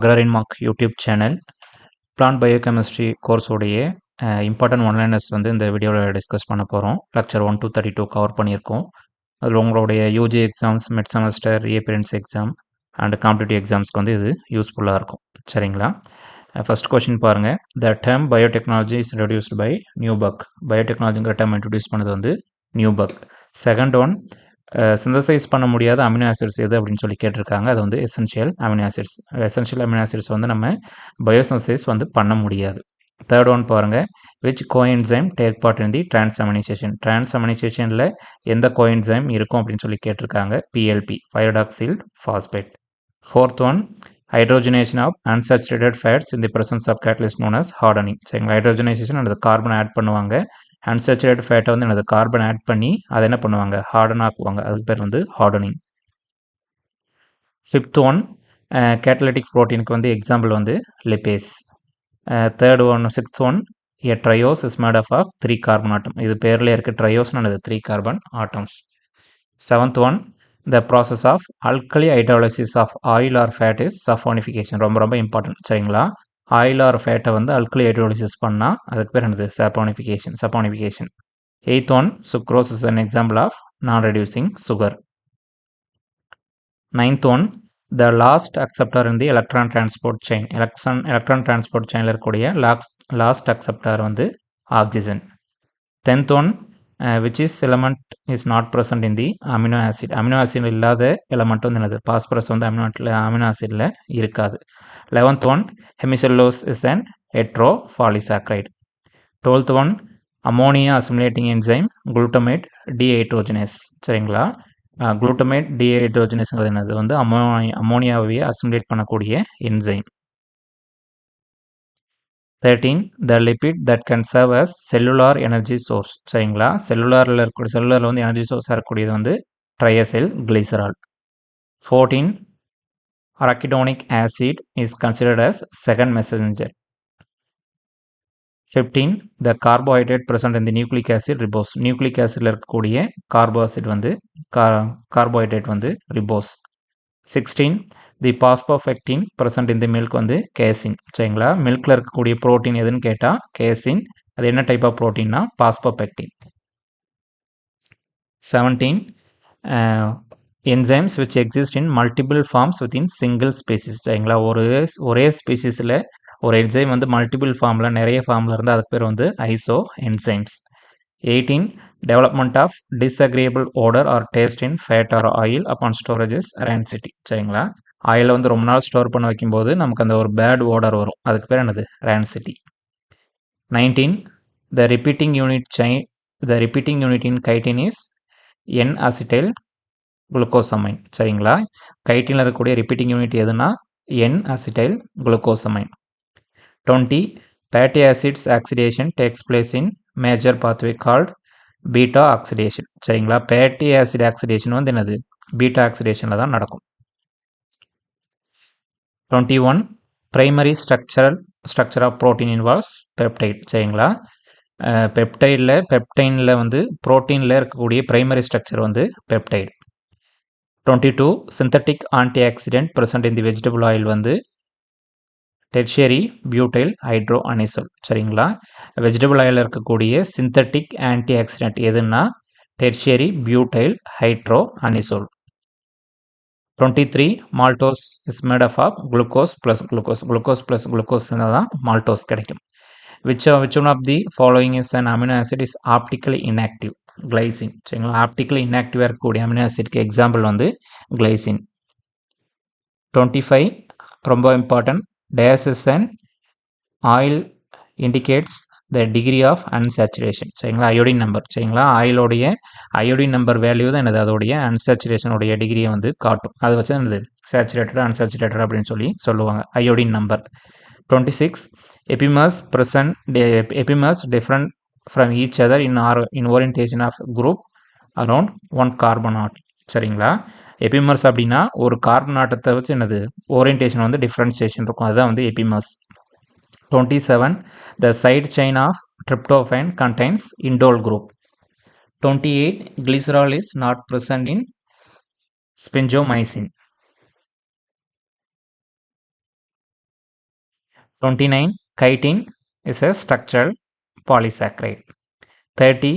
Agrarian Mark YouTube channel plant biochemistry கோர்ஸோடைய important one liners வந்து இந்த வீடியோவில் டிஸ்கஸ் பண்ண போகிறோம். லெக்சர் 1 to 32 கவர் பண்ணியிருக்கோம். அதில் உங்களுடைய யூஜி எக்ஸாம்ஸ், மிட் செமஸ்டர், ஏபிரியன்ஸ் எக்ஸாம் அண்ட் காம்படிட்டிவ் எக்ஸாம்ஸ்க்கு வந்து இது யூஸ்ஃபுல்லாக இருக்கும். சரிங்களா? ஃபர்ஸ்ட் கொஸ்டின் பாருங்கள். The term biotechnology is reduced by நியூபக். பயோடெக்னாலஜிங்கிற டேர்ம் இன்ட்ரடியூஸ் பண்ணது வந்து நியூபக். செகண்ட் ஒன், சிந்தசைஸ் பண்ண முடியாத அமினோ ஆசிட்ஸ் எது அப்படின்னு சொல்லி கேட்டிருக்காங்க. அது வந்து essential amino acids. Essential amino acids வந்து நம்ம பயோசிந்தசைஸ் வந்து பண்ண முடியாது. தேர்ட் ஒன் பாருங்கள். Which coenzyme take part in the transamination. டிரான்ஸ்அமினைசேஷனில் எந்த கோஎன்சைம் இருக்கும் அப்படின்னு சொல்லி கேட்டிருக்காங்க. PLP, pyridoxal phosphate. Fourth one, hydrogenation of unsaturated fats in the presence of catalyst known as hardening. சரிங்களா? ஹைட்ரோஜனைசேஷன் அந்த கார்பன் ஆட் பண்ணுவாங்க. அன்சாச்சுரேட்டட் ஃபேட்டை வந்து எனது கார்பன் ஆட் பண்ணி அதை என்ன பண்ணுவாங்க, ஹார்டன் ஆக்குவாங்க. அதுக்கு பேர் வந்து ஹார்டனிங். ஃபிஃப்த் ஒன், கேட்டலிட்டிக் ப்ரோட்டீனுக்கு வந்து எக்ஸாம்பிள் வந்து lipase. Third one, sixth one, a triose is made of 3 carbon atom. இது பேரில் இருக்க ட்ரையோஸ்னு 3 carbon atoms. Seventh one, the process of alkali hydrolysis of oil or fat is saponification. ரொம்ப ரொம்ப important. சரிங்களா? ஆயில் ஆர் ஃபேட்டை வந்து alkali hydrolysis பண்ணால் அதுக்கு பேர் என்னது, saponification. Eighth one, sucrose is an example of non reducing sugar. Ninth one, the last acceptor in the electron transport chain. Electron transport செயினில் இருக்கக்கூடிய லாஸ்ட் அக்செப்டார் வந்து oxygen. Tenth one, which is element is not present in the amino acid. Amino acid இல்லாத element வந்து என்னது, phosphorus வந்து amino ஆசிடில் இருக்காது. 11th one, hemicellulose is an hetero polysaccharide. 12th one, ammonia assimilating enzyme glutamate டீஹைட்ரோஜனேஸ். சரிங்களா? Glutamate டீஹைட்ரோஜனேஸ்ங்கிறது என்னது வந்து அமோனியாவை அசிமுலேட் பண்ணக்கூடிய enzyme. 13, the lipid that can serve as cellular energy source. சரிங்களா? செல்லுலாரில் வந்து எனர்ஜி சோர்ஸாக இருக்கக்கூடியது வந்து triacyl glycerol. 14, arachidonic acid is considered as second messenger. 15, the carbohydrate present in the nucleic acid ribose. Nucleic ஆசிடில் இருக்கக்கூடிய கார்போஹைட்ரேட் வந்து ribose. 16, the phosphoprotein present in the milk வந்து கேசின். சரிங்களா? மில்கில் இருக்கக்கூடிய ப்ரோட்டீன் எதுன்னு கேட்டால் கேசின். அது என்ன டைப் ஆஃப் ப்ரோட்டீன்னா phosphoprotein. 17, enzymes which exist in multiple forms within single species. சரிங்களா? ஒரே ஸ்பீசிஸில் ஒரு என்சைம் வந்து மல்டிபிள் ஃபார்மில் நிறைய ஃபார்மில் இருந்தால் அதுக்கு பேர் வந்து isoenzymes. 18, development of disagreeable odour or taste in fat or oil upon storages rancidity. சரிங்களா? ஆயிலை வந்து ரொம்ப நாள் ஸ்டோர் பண்ண வைக்கும்போது நமக்கு அந்த ஒரு பேட் ஓடர் வரும். அதுக்கு பேர் என்னது, rancidity. 19, the repeating unit in chitin is N acetyl glucosamine. சரிங்களா? கைட்டினில் இருக்கக்கூடிய ரிப்பீட்டிங் யூனிட் எதுனா N acetyl glucosamine. 20, fatty acids oxidation takes place in major pathway called beta oxidation. சரிங்களா? fatty acid oxidation வந்து என்னது, பீட்டா ஆக்சிடேஷனில் தான் நடக்கும். 21, primary structure of protein involves peptide. சரிங்களா? பெப்டைனில் வந்து புரோட்டீனில் இருக்கக்கூடிய பிரைமரி ஸ்ட்ரக்சர் வந்து peptide. 22, synthetic antioxidant present in the vegetable oil வந்து டெர்ஷியரி பியூட்டைல் ஹைட்ரோ அனிசோல். சரிங்களா? வெஜிடபிள் ஆயிலில் இருக்கக்கூடிய சிந்தட்டிக் ஆன்டி ஆக்சிடென்ட் எதுன்னா tertiary butyl hydro anisole. 23, maltose is made of glucose plus glucose தான் மால்டோஸ் கிடைக்கும். which one of the following is an amino acid is optically inactive? glycine. சரிங்களா? Optically இன்ஆக்டிவாக இருக்கக்கூடிய amino ஆசிட்க்கு example வந்து glycine. 25, ரொம்ப important, டயாசிசன் oil indicates the degree of unsaturation. சரிங்களா? Iodine number. சரிங்களா? ஆயிலோடைய அயோடின் நம்பர் வேல்யூ தான் என்னது, அதோடைய அன்சாச்சுரேஷனுடைய டிகிரியை வந்து காட்டும். அதை வச்சு என்னது சேச்சுரேட்டட் அன்சாச்சுரேட்டட் அப்படின்னு சொல்லி சொல்லுவாங்க, iodine number. 26, epimers different from each other in orientation of group around one carbon atom. சரிங்களா? எபிமர்ஸ் அப்படின்னா ஒரு கார்பன் ஆட்டத்தை வச்சு என்னது ஓரியன்டேஷன் வந்து டிஃப்ரென்சியேஷன் இருக்கும். அதுதான் வந்து எபிமர்ஸ். 27, the side chain of tryptophan contains indole group. 28, glycerol is not present in sphingomycin. 29 chitin is a structural polysaccharide. 30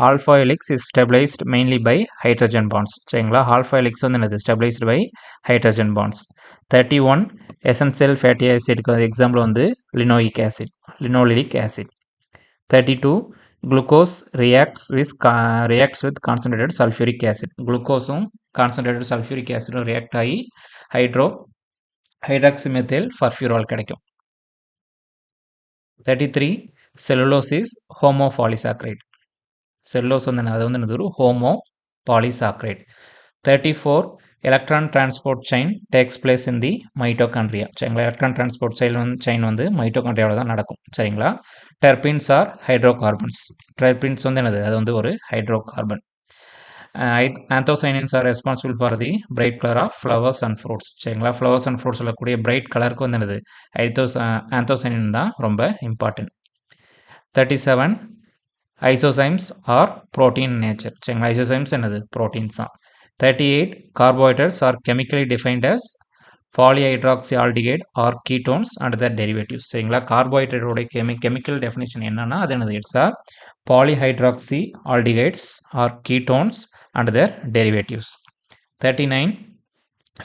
alpha helix is stabilized mainly by hydrogen bonds. சரிங்களா alpha helix வந்து என்னது stabilized by hydrogen bonds. 31 essential fatty acidக்கு example வந்து linoleic acid. 32 glucose reacts with concentrated sulfuric acid. குளுக்கோஸும் concentrated sulfuric acid react ஆகி hydroxymethyl furfural கிடைக்கும். 33 cellulose is homopolysaccharide. Cellulose வந்து அது வந்து என்னது ஒரு homopolysaccharide. 34 electron transport chain takes place in the mitochondria. சரிங்களா electron transport chain வந்து மைட்டோகாண்ட்ரியாவில் தான் நடக்கும். சரிங்களா terpenes are hydrocarbons. terpenes வந்து என்னது அது வந்து ஒரு hydrocarbon. anthocyanins are responsible for the bright color of flowers and fruits. சரிங்களா flowers and fruits சொல்லக்கூடிய bright கலருக்கு வந்து என்னது anthocyanin தான் ரொம்ப important. 37 isozymes are protein in nature. சரிங்களா isozymes என்னது proteins தான். 38 carbohydrates are chemically defined as polyhydroxyaldehyde or ketones and their derivatives. சரிங்களா carbohydrate உடைய chemical definition என்னன்னா அது என்னது it's a polyhydroxyaldehydes or ketones and their derivatives. 39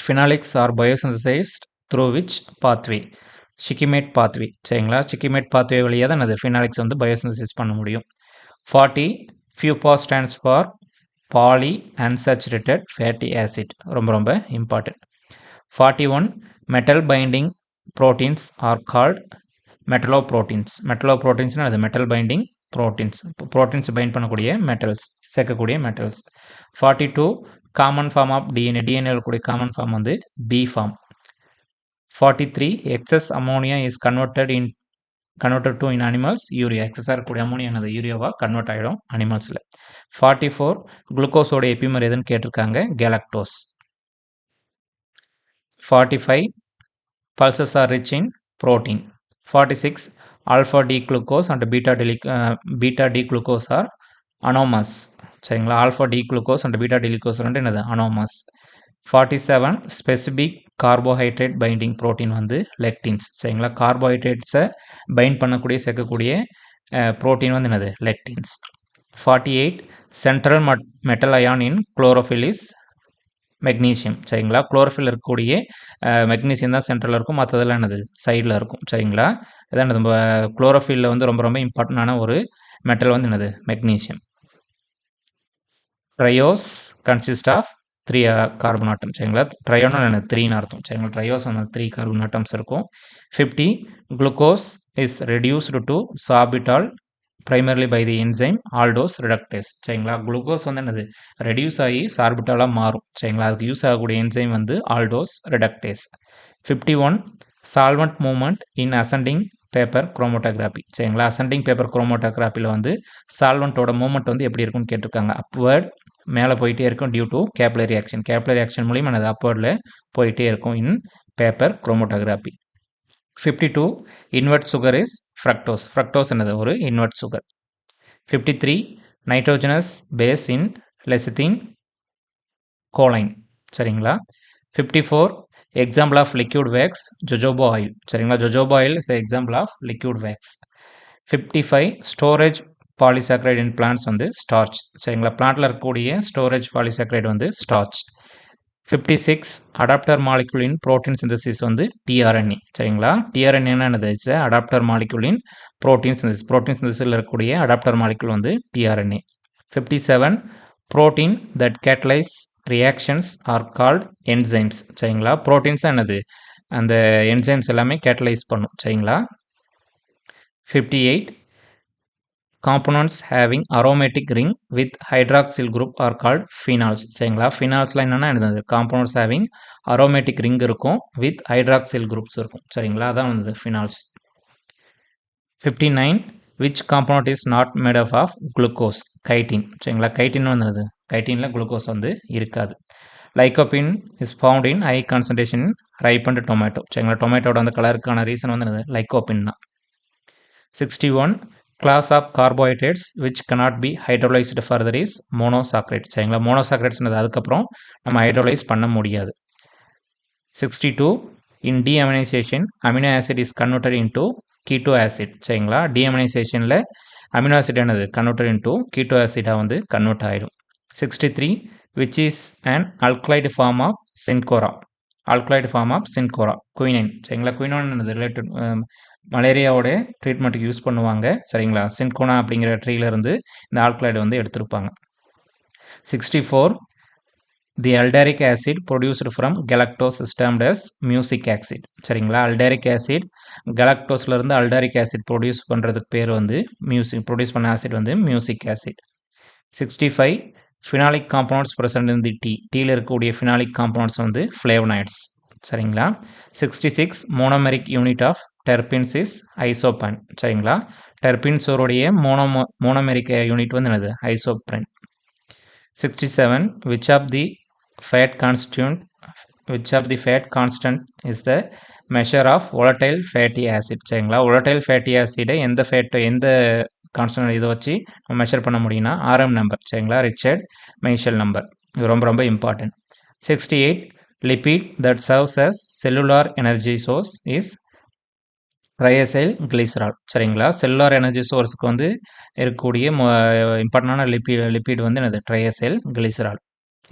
phenolics are biosynthesized through which pathway? Shikimate pathway. சரிங்களா shikimate pathway வழியா தான் அது phenolics வந்து biosynthesis பண்ண முடியும். 40 FUPA stands for polyunsaturated fatty acid. ரொம்ப important. 41 metal binding proteins are called metalloproteins. metalloproteins அது metal binding proteins. proteins bind பண்ணக்கூடிய metals சேர்க்கக்கூடிய metals. 42 common form of DNA. DNA கூடிய common form வந்து B form. 43 excess ammonia is converted to in animals urea. excess கூடிய ammonia என்னது யூரியாவா convert ஆயிடும் அனிமல்ஸ்ல. 44 குளுக்கோஸோட எபிமர் எதுன்னு கேட்டிருக்காங்க galactose. 45 pulses are rich in protein. 46 alpha D glucose and beta D glucose are anomalous. சரிங்களா alpha D glucose and beta D glucose என்னது anomalous. 47 specific carbohydrate binding protein வந்து lectins. சரிங்களா carbohydrates find பண்ணக்கூடிய சேர்க்கக்கூடிய protein வந்து என்னது lectins. 48 central metal ion in chlorophyll is magnesium. சரிங்களா chlorophyll இருக்கக்கூடிய மெக்னீசியம் தான் சென்ட்ரலில் இருக்கும், மற்றதெல்லாம் என்னது சைடில் இருக்கும். சரிங்களா இதான் நம்ம குளோரோஃபில்ல வந்து ரொம்ப இம்பார்ட்டண்டான ஒரு மெட்டல் வந்து என்னது magnesium. Triose consist of 3 carbon atom. சரிங்களா ட்ரையோனா என்ன 3ன்னு அர்த்தம். சரிங்களா ட்ரையோஸ் வந்து 3 கார்பன் ஆட்டம்ஸ் இருக்கும். 50 glucose is reduced to sorbitol primarily by the enzyme aldose reductase. சரிங்களா குளுக்கோஸ் வந்து என்னது ரெடியூஸ் ஆகி சார்பிட்டாலாக மாறும். சரிங்களா அதுக்கு யூஸ் ஆகக்கூடிய என்சைம் வந்து aldose reductase. 51 solvent movement in ascending paper chromatography. சரிங்களா ascending paper chromatographyல வந்து சால்வெண்ட்டோட மூவ்மெண்ட் வந்து எப்படி இருக்குன்னு கேட்டிருக்காங்க. அப்வர்ட் மேலே போயிட்டே இருக்கும் due to capillary action. Capillary action மூலியமாக என்னது அப்வர்டில் போயிட்டே இருக்கும் in paper chromatography. 52 invert sugar is fructose. fructose என்னது ஒரு invert sugar. 53 nitrogenous base in lecithin choline. சரிங்களா 54 example of liquid wax jojoba oil. சரிங்களா jojoba oil is an example of liquid wax. 55 storage polysaccharide in plants வந்து starch. சரிங்களா பிளான்ட்ல இருக்கக்கூடிய storage polysaccharide வந்து starch. 56 adapter molecule in protein synthesis வந்து tRNA. சரிங்களா tRNA என்னது it's adapter molecule in protein synthesis. protein synthesisல இருக்கக்கூடிய adapter molecule வந்து tRNA. 57 protein that catalyze reactions are called enzymes. சரிங்களா proteins என்னது அந்த enzymes எல்லாமே catalyze பண்ணும். சரிங்களா 58 components having aromatic ring with hydroxyl group are called phenols. சரிங்களா phenols என்னன்னா என்னது components having aromatic ring இருக்கும் with hydroxyl groups இருக்கும். சரிங்களா அதான் வந்து phenols. 59 which component is not made up of glucose? chitin. சரிங்களா chitin வந்து chitinல glucose வந்து இருக்காது. lycopene is found in high concentration in ripened tomato. சரிங்களா டொமேட்டோட அந்த கலருக்கான ரீசன் வந்து என்னது lycopene தான். 61 class of carbohydrates which cannot be hydrolyzed further is monosaccharide. சரிங்களா monosaccharides அதுக்கப்புறம் நம்ம ஹைட்ரோலைஸ் பண்ண முடியாது. 62 in deamination amino acid is converted into keto acid சரிங்களா. டீஅமினைசேஷனில் அமினோ ஆசிட் என்னது கன்வெர்டட் இன்டு கீட்டோ ஆசிடாக வந்து கன்வெர்ட் ஆயிடும். 63 which is an alkaloid form of Syncora. Alkaloid form of Syncora. Quinine சரிங்களா. குயினைன் என்னது ரிலேட்டட் மலேரியாவோட ட்ரீட்மெண்ட்டுக்கு யூஸ் பண்ணுவாங்க சரிங்களா. சின்கோனா அப்படிங்கிற ட்ரீலேருந்து இந்த ஆல்கலாய்டு வந்து எடுத்திருப்பாங்க. 64 the aldaric acid produced from galactose is termed as mucic acid சரிங்களா. அல்டாரிக் ஆசிட் கெலக்டோஸ்லேருந்து அல்டாரிக் ஆசிட் ப்ரொடியூஸ் பண்ணுறதுக்கு பேர் வந்து ப்ரொடியூஸ் பண்ண ஆசிட் வந்து mucic acid. 65 phenolic compounds present in the tea. டீயில் இருக்கக்கூடிய phenolic compounds வந்து flavonoids சரிங்களா. 66 monomeric unit of terpenes is isoprene சரிங்களா. terpenes ஓருடைய monomeric unit வந்து என்னது isoprene. 67 which of the fat constant is the measure of volatile fatty acid சரிங்களா. volatile fatty acid எந்த constant இதை வச்சு நம்ம மெஷர் பண்ண முடியும்னா ஆர்எம் நம்பர் சரிங்களா. ரிச்சர்ட் மெய்ஷல் நம்பர் இது ரொம்ப ரொம்ப important. 68 lipid that serves as cellular energy source is triacyl glycerol சரிங்களா. செல்லுலார் எனர்ஜி சோர்ஸுக்கு வந்து இருக்கக்கூடிய இம்பார்ட்டண்டான லிபிட் வந்து என்னது ட்ரையசைல் கிளிசரால்.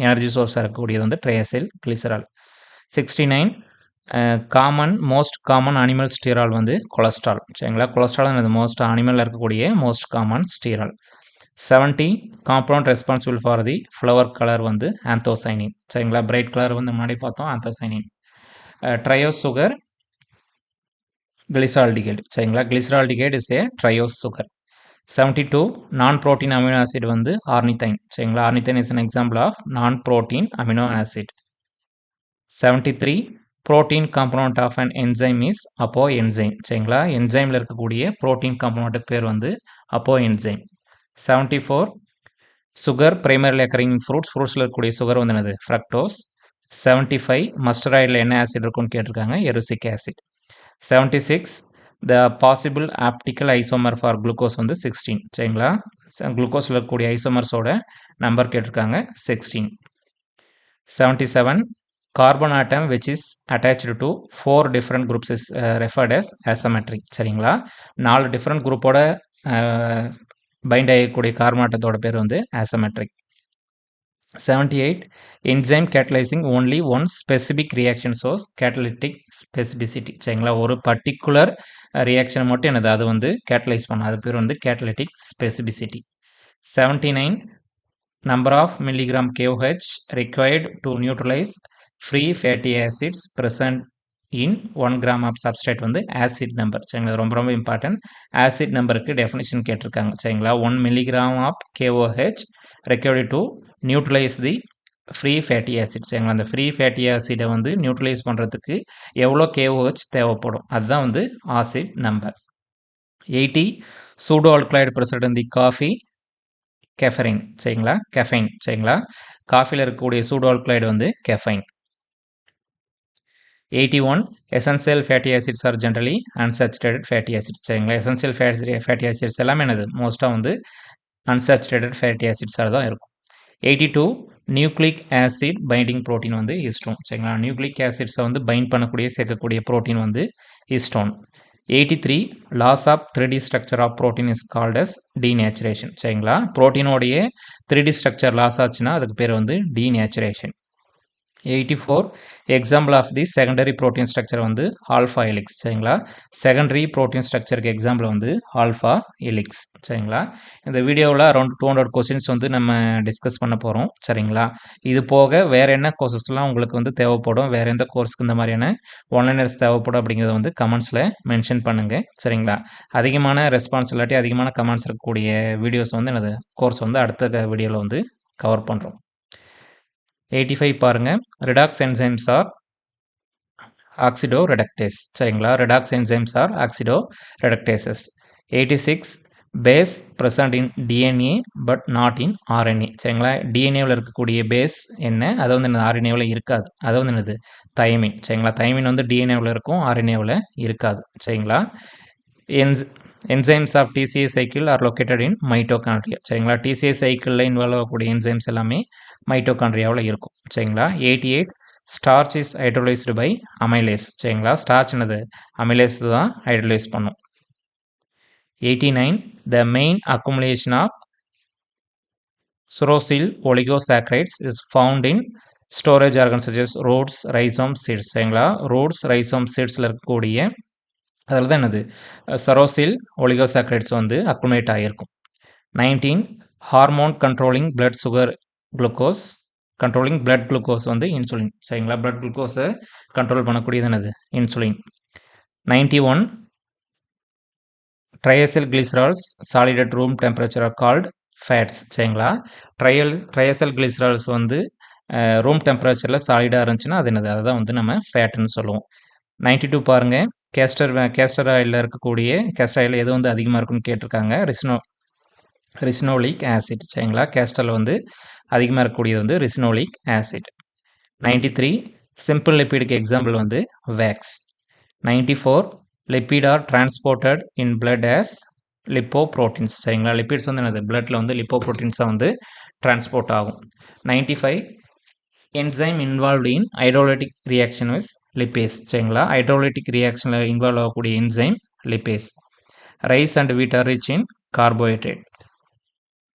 எனர்ஜி சோர்ஸாக இருக்கக்கூடியது வந்து triacyl glycerol. 69 most common animal sterol வந்து கொலஸ்ட்ரால் சரிங்களா. கொலஸ்ட்ரால் என்னது மோஸ்ட் அனிமலில் இருக்கக்கூடிய most common sterol. 70 compound responsible for the flower colour வந்து ஆந்தோசைனின் சரிங்களா. பிரைட் கலர் வந்து முன்னாடி பார்த்தோம் ஆந்தோசைனின். ட்ரையோஸ் சுகர் கிளிசரால்டிகைடு சரிங்களா. Glyceraldehyde is a triose sugar. 72 non protein amino acid வந்து ஆர்னித்தைன் சரிங்களா. Ornithine is an example of non protein amino acid. 73 protein component of an enzyme is அப்போ enzyme சரிங்களா. என்சைமில் இருக்கக்கூடிய protein காம்பனண்ட்டுக்கு பேர் வந்து அப்போ enzyme. 74 sugar பிரைமரியில் occurring ஃப்ரூட்ஸில் இருக்கக்கூடிய சுகர் வந்து என்னது ஃப்ரக்டோஸ். 75 மஸ்டர்ட் என்ன ஆசிட் இருக்குன்னு கேட்டிருக்காங்க erucic acid. 76 the possible optical isomer for glucose வந்து 16 சரிங்களா. குளுக்கோஸில் இருக்கக்கூடிய ஐசோமர்ஸோட நம்பர் கேட்டிருக்காங்க 16. 77 carbon atom which is attached to 4 different groups is referred as asymmetric சரிங்களா. 4 different குரூப்போட பைண்ட் ஆகக்கூடிய கார்பன் ஆட்டத்தோட பேர் வந்து asymmetric. 78 enzyme catalyzing only one specific reaction source catalytic specificity சரிங்களா. ஒரு பர்டிகுலர் ரியாக்ஷன் மட்டும் என்னது அது வந்து கேட்டலைஸ் பண்ண அது பேர் வந்து catalytic specificity. 79 number of milligram KOH required to neutralize free fatty acids present in 1 gram of substrate வந்து acid number சரிங்களா. ரொம்ப ரொம்ப இம்பார்ட்டன்ட். acid நம்பருக்கு டெஃபினிஷன் கேட்டிருக்காங்க சரிங்களா. 1 milligram of KOH required to neutralize the free fatty acid சரிங்களா. அந்த free fatty acid வந்து நியூட்ரலைஸ் பண்ணுறதுக்கு எவ்வளோ KOH தேவைப்படும் அதுதான் வந்து acid number. 80 pseudo alkaloid present in the coffee கெஃபரின் சரிங்களா. கெஃபைன் சரிங்களா. காஃபியில் இருக்கக்கூடிய சூடோ ஆல்கலாய்டு வந்து caffeine. 81 essential fatty acids R generally unsaturated fatty acids சரிங்களா. எசென்சியல் ஃபேட்டி ஆசிட்ஸ் எல்லாமே என்னது மோஸ்ட்டாக வந்து அன்சாச்சுரேட்டட் ஃபேட்டி ஆசிட்ஸாக தான் இருக்கும். 82 நியூக்ளிக் ஆசிட் பைண்டிங் ப்ரோட்டீன் வந்து ஹிஸ்டோன் சரிங்களா. நியூக்ளிக் ஆசிட்ஸை வந்து பைண்ட் பண்ணக்கூடிய சேர்க்கக்கூடிய ப்ரோட்டீன் வந்து histone. 83 loss of 3D structure of protein is called as denaturation சரிங்களா. ப்ரோட்டீனோடைய 3D ஸ்ட்ரக்சர் லாஸ் ஆச்சுன்னா அதுக்கு பேர் வந்து denaturation. 84 example of the secondary protein structure வந்து ஆல்ஃபா ஹெலிக்ஸ் சரிங்களா. செகண்டரி ப்ரோட்டீன் ஸ்ட்ரக்சருக்கு எக்ஸாம்பிள் வந்து ஆல்ஃபா ஹெலிக்ஸ் சரிங்களா. இந்த வீடியோவில் அரௌண்ட் 200 கொஸ்டின்ஸ் வந்து நம்ம டிஸ்கஸ் பண்ண போகிறோம் சரிங்களா. இது போக வேறு என்ன கோர்சஸ்லாம் உங்களுக்கு வந்து தேவைப்படும், வேறு எந்த கோர்ஸுக்கு இந்த மாதிரியான ஒன்லைனர்ஸ் தேவைப்படும் அப்படிங்கிறத வந்து கமெண்ட்ஸில் மென்ஷன் பண்ணுங்கள் சரிங்களா. அதிகமான ரெஸ்பான்ஸ் இல்லாட்டி அதிகமான கமெண்ட்ஸ் இருக்கக்கூடிய வீடியோஸ் வந்து எனது கோர்ஸ் வந்து அடுத்த வீடியோவில் வந்து கவர் பண்ணுறோம். 85 பாருங்க redox enzymes are oxido reductase சரிங்களா. Redox enzymes are oxido reductases. 86 base present in DNA but not in RNA சரிங்களா. டிஎன்ஏவில் இருக்கக்கூடிய பேஸ் என்ன அது வந்து ஆர்என்ஏவில் இருக்காது அது வந்து என்னது தைமின் சரிங்களா. தைமின் வந்து டிஎன்ஏவில் இருக்கும் ஆர்என்ஏவில் இருக்காது சரிங்களா. Enzymes of TCA cycle are located in mitochondria சரிங்களா. டிசிஏ சைக்கிளில் இன்வால்வ் ஆகக்கூடிய என்சைம்ஸ் எல்லாமே மைட்டோகாண்ட்ரியாவில் இருக்கும் சரிங்களா. 88 starch is hydrolysed by amylase சரிங்களா. ஸ்டார்ச் என்னது அமைலேஸ் தான் ஹைட்ரோலைஸ் பண்ணும். 89 the main accumulation of uracil oligosaccharides is found in storage organs such as roots, rhizomes, seeds சரிங்களா. roots, rhizomes, seedsல இருக்கக்கூடிய அதில் தான் என்னது சரோசில் ஒலிகோசாக்ரைட்ஸ் வந்து அக்குமுலேட் ஆகியிருக்கும். 19 hormone controlling blood sugar glucose controlling blood glucose வந்து இன்சுலின் சரிங்களா. பிளட் குளுக்கோஸை கண்ட்ரோல் பண்ணக்கூடியது என்னது insulin. 91 triacyl glycerols solid at room temperature are called fats சரிங்களா. ட்ரையசல் கிளிசரால்ஸ் வந்து ரூம் டெம்பரேச்சரில் சாலிடாக இருந்துச்சுன்னா அது என்னது அதுதான் வந்து நம்ம ஃபேட்டுன்னு சொல்லுவோம். 92 பாருங்கள் கேஸ்டர் ஆயிலில் இருக்கக்கூடிய கேஸ்டர் ஆயில் எது வந்து அதிகமாக இருக்குன்னு கேட்டிருக்காங்க. ரிசினோலிக் ஆசிட் சரிங்களா. கேஸ்டரில் வந்து அதிகமாக இருக்கக்கூடியது வந்து ரிசினோலிக் ஆசிட். 93 சிம்பிள் லிப்பிடுக்கு எக்ஸாம்பிள் வந்து wax. 94 lipid are transported in blood as lipoproteins சரிங்களா. லிப்பிட்ஸ் வந்து என்னது பிளட்டில் வந்து லிப்போப்ரோட்டீன்ஸாக வந்து டிரான்ஸ்போர்ட் ஆகும். 95 enzyme involved in hydrolytic reaction is lipase சரிங்களா. ஹைட்ரோலைட்டிக் ரியாக்ஷனில் இன்வால்வ் ஆகக்கூடிய enzyme lipase. Rice and wheat are rich in carbohydrate.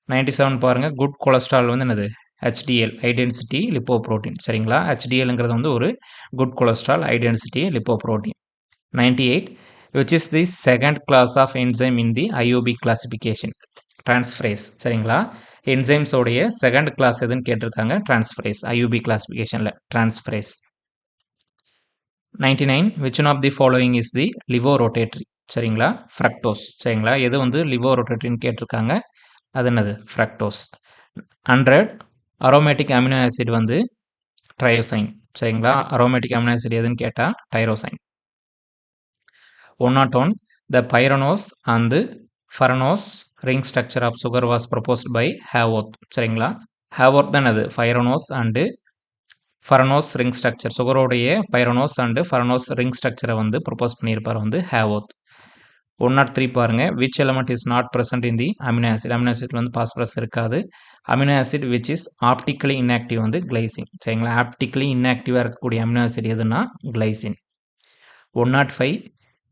97 பாருங்கள் குட் கொலஸ்ட்ரால் வந்து என்னது ஹெச்டிஎல் ஹை டென்சிட்டி லிப்போப்ரோட்டீன் சரிங்களா. ஹெச்டிஎல்ங்கிறது வந்து ஒரு good cholesterol high density lipoprotein. 98 which is the second class of enzyme in the IUB classification transferase சரிங்களா. Enzymes உடைய second class எதுன்னு கேட்டிருக்காங்க transferase IUB கிளாசிஃபிகேஷனில் transferase. 99 which one of the following is the livorotatory சரிங்களா. Fructose சரிங்களா. எது வந்து லிவோரோட்டேட்டரின்னு கேட்டிருக்காங்க அது என்னது ஃப்ரக்டோஸ். 100 அரோமேட்டிக் அமினோ ஆசிட் வந்து ட்ரையோசைன் சரிங்களா. அரோமேட்டிக் அமினோ ஆசிட் எதுன்னு கேட்டால் டைரோசைன். 101 the pyranose and the furanose ring structure of sugar was proposed by Haworth சரிங்களா. Haworth தான் அது pyranose and furanose ring structure சுகரோடைய pyranose and furanose ring structure வந்து propose பண்ணியிருப்பார் வந்து Haworth. 103 பாருங்க which element is not present in the amino acid amino acid வந்து phosphorus இருக்காது. amino acid which is optically inactive வந்து glycine சரிங்களா. optically inactive இருக்கக்கூடிய amino acid எதுனா glycine. 105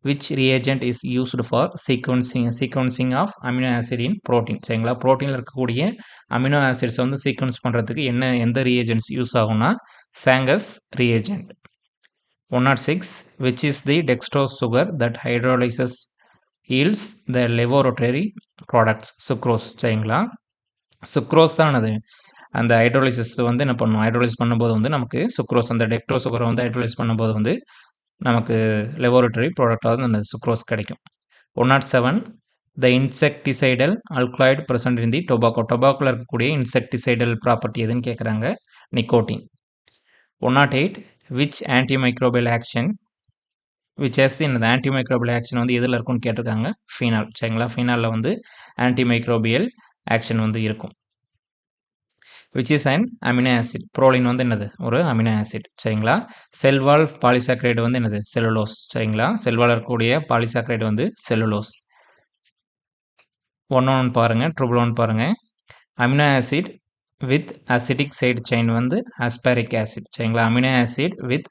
which reagent is used for sequencing of amino acid in protein சரிங்களா. ப்ரோட்டீனில் இருக்கக்கூடிய amino acids வந்து sequence பண்ணுறதுக்கு எந்த ரியேஜென்ட்ஸ் யூஸ் ஆகும்னா songs reagent. 106 which is the dextrose sugar that hydrolyzes yields the laboratory products sucrose சரிங்களா. Sucrose தான் அது அந்த ஹைட்ரோலைசிஸ் வந்து என்ன பண்ணும் ஹைட்ரோலைஸ் பண்ணும்போது வந்து நமக்கு சுக்ரோஸ் அந்த டெக்ட்ரோ சுகரை வந்து ஹைட்ரோலைஸ் பண்ணும்போது வந்து நமக்கு லெபோரட்டரி ப்ராடக்டாக அந்த சுக்ரோஸ் கிடைக்கும். 107 the insecticidal alkaloid present in the tobacco டொபாக்கோவில் இருக்கக்கூடிய இன்செக்டிசைடல் ப்ராப்பர்ட்டி எதுன்னு கேட்குறாங்க nicotine. 108 which antimicrobial action which has இந்த ஆன்டிமைக்ரோபியல் ஆக்ஷன் வந்து எதில் இருக்கும்னு கேட்டிருக்காங்க ஃபீனால் சரிங்களா. ஃபீனாலில் வந்து ஆன்டிமைக்ரோபியல் ஆக்ஷன் வந்து இருக்கும். Which is and amino acid Brolin வந்து என்னது ஒரு அமினோ ஆசிட் சரிங்களா. செல்வால் பாலிசாக்ரைடு வந்து என்னது செல்லுலோஸ் சரிங்களா. செல்வால் இருக்கக்கூடிய பாலிசாக்ரைடு வந்து செல்லுலோஸ். 101 பாருங்க ட்ரிபிள் 1 பாருங்க amino acid with acidic side chain வந்து அஸ்பாரிக் ஆசிட் சரிங்களா. Amino acid with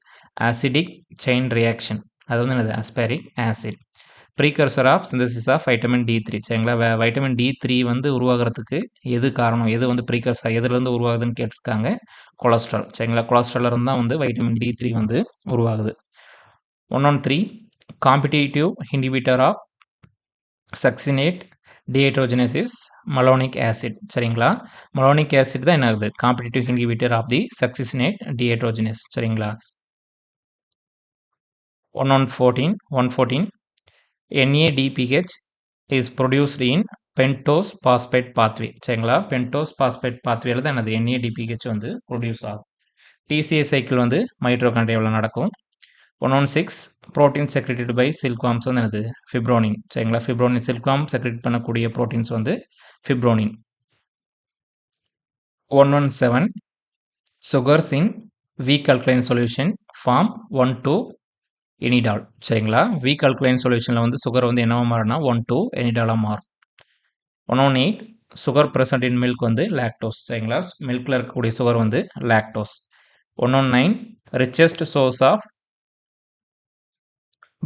acidic chain reaction அது வந்து என்னது aspartic acid. Precursor of synthesis of vitamin D3 சரிங்களா. வைட்டமின் D3 வந்து உருவாகிறதுக்கு எது காரணம் எது வந்து ப்ரீகர்சர் எதுலேருந்து உருவாகுதுன்னு கேட்டிருக்காங்க கொலஸ்ட்ரால் சரிங்களா. கொலஸ்ட்ரால் இருந்தால் வந்து வைட்டமின் D3 வந்து உருவாகுது. 113 competitive inhibitor of succinate dehydrogenase malonic acid சரிங்களா. மலோனிக் ஆசிட் தான் என்ன ஆகுது competitive inhibitor of the succinate dehydrogenase சரிங்களா. 114 NADPH is produced in pentose phosphate pathway சரிங்களா. pentose phosphate pathwayல தான் என்னது NADPH வந்து ப்ரொடியூஸ் ஆகும். TCA சைக்கிள் வந்து மைட்ரோகாண்ட்ரியாவில் நடக்கும். 116 ப்ரோட்டீன் செக்ரெட்டட் பை சில்க்வாம்ஸ் வந்து என்னது ஃபிப்ரோனின் சரிங்களா. ஃபிப்ரோனின் சில்க்வாம் செக்ரெட் பண்ணக்கூடிய ப்ரோட்டீன்ஸ் வந்து ஃபிப்ரோனின். 117 sugars in weak alkaline solution form 1,2 எனிடால் சரிங்களா. வீக் அல்கலைன் சொல்யூஷனில் வந்து சுகர் வந்து என்னவா மாறும்னா 1,2 எனிடாலாக மாறும். 118 சுகர் ப்ரெசன்ட் இன் மில்க் வந்து லாக்டோஸ் சரிங்களா. மில்கில் இருக்கக்கூடிய சுகர் வந்து லாக்டோஸ். 119 richest source of